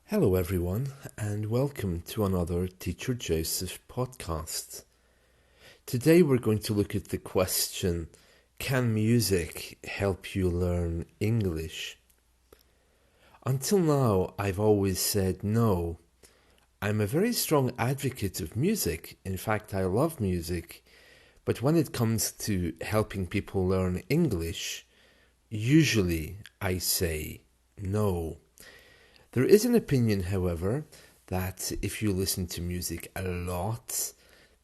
Hello, everyone, and welcome to another Teacher Joseph podcast. Today, we're going to look at the question: can music help you learn English? Until now, I've always said no. I'm a very strong advocate of music. In fact, I love music. But when it comes to helping people learn English, usually I say no. There is an opinion, however, that if you listen to music a lot,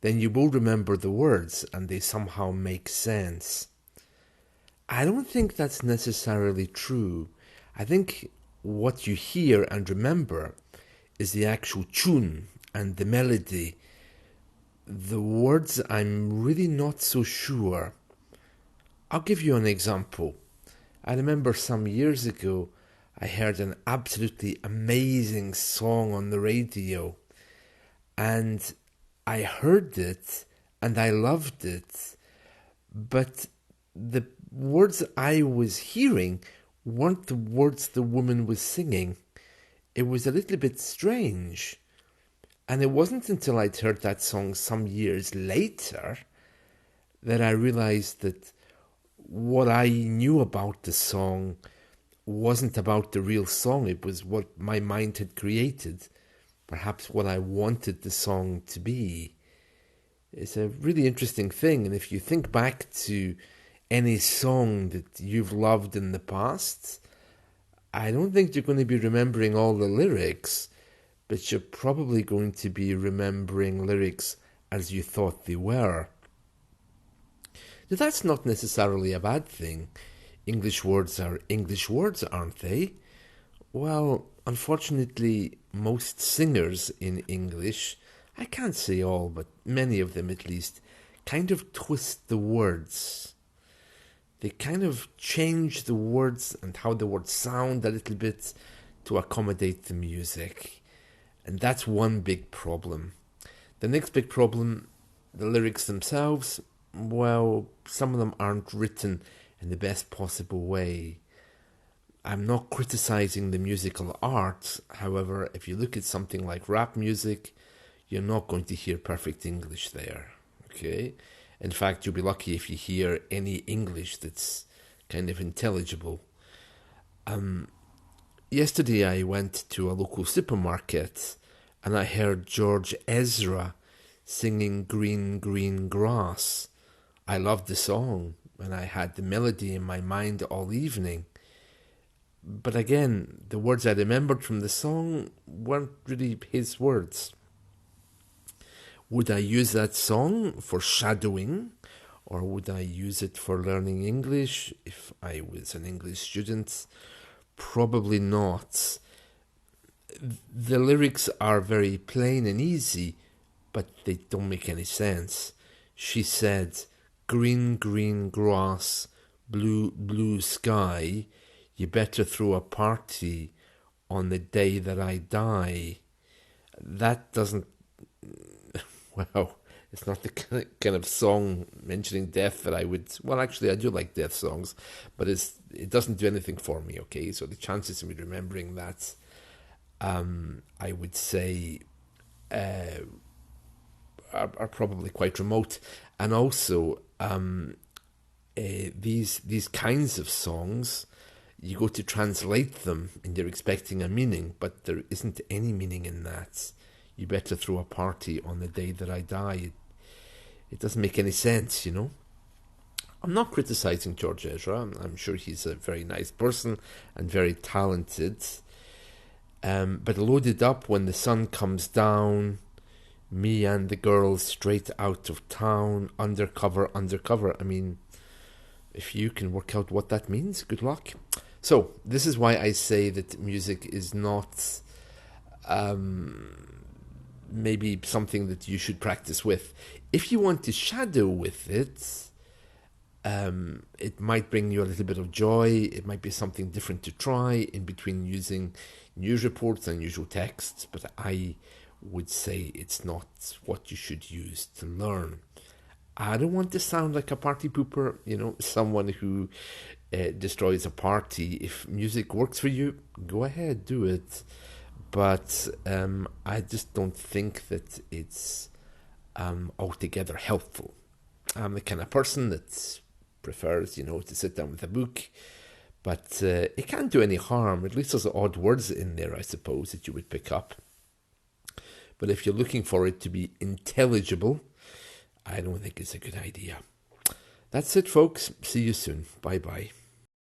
then you will remember the words and they somehow make sense. I don't think that's necessarily true. I think what you hear and remember is the actual tune and the melody. The words, I'm really not so sure. I'll give you an example. I remember some years ago I heard an absolutely amazing song on the radio, and I heard it and I loved it, but the words I was hearing weren't the words the woman was singing. It was a little bit strange, and it wasn't until I'd heard that song some years later that I realized that what I knew about the song wasn't about the real song. It was what my mind had created, perhaps what I wanted the song to be. It's a really interesting thing, and if you think back to any song that you've loved in the past, I don't think you're going to be remembering all the lyrics, but you're probably going to be remembering lyrics as you thought they were. Now, that's not necessarily a bad thing. English words are English words, aren't they? Well, unfortunately, most singers in English, I can't say all, but many of them at least, kind of twist the words. They kind of change the words and how the words sound a little bit to accommodate the music. And that's one big problem. The next big problem, the lyrics themselves, well, some of them aren't written in the best possible way. I'm not criticizing the musical arts. However, if you look at something like rap music, you're not going to hear perfect English there. Okay? In fact, you'll be lucky if you hear any English that's kind of intelligible. Yesterday I went to a local supermarket and I heard George Ezra singing Green, Green Grass. I loved the song and I had the melody in my mind all evening. But again, the words I remembered from the song weren't really his words. Would I use that song for shadowing, or would I use it for learning English if I was an English student? Probably not. The lyrics are very plain and easy, but they don't make any sense. She said, green, green grass, blue, blue sky, you better throw a party on the day that I die. That doesn't, well, it's not the kind of song mentioning death that I would, well, actually, I do like death songs, but it doesn't do anything for me, okay? So the chances of me remembering that, I would say, are probably quite remote. And also, these kinds of songs, you go to translate them and you're expecting a meaning, but there isn't any meaning in that. You better throw a party on the day that I die. It doesn't make any sense, you know. I'm not criticizing George Ezra. I'm sure he's a very nice person and very talented. But loaded up when the sun comes down, me and the girls straight out of town, undercover, undercover. I mean, if you can work out what that means, good luck. So, this is why I say that music is not maybe something that you should practice with. If you want to shadow with it might bring you a little bit of joy. It might be something different to try in between using news reports and usual texts, but I would say it's not what you should use to learn. I don't want to sound like a party pooper, you know, someone who destroys a party. If music works for you, go ahead, do it. but I just don't think that it's altogether helpful. I'm the kind of person that prefers, to sit down with a book, but it can't do any harm. At least there's odd words in there, I suppose, that you would pick up. But if you're looking for it to be intelligible, I don't think it's a good idea. That's it, folks. See you soon. Bye-bye.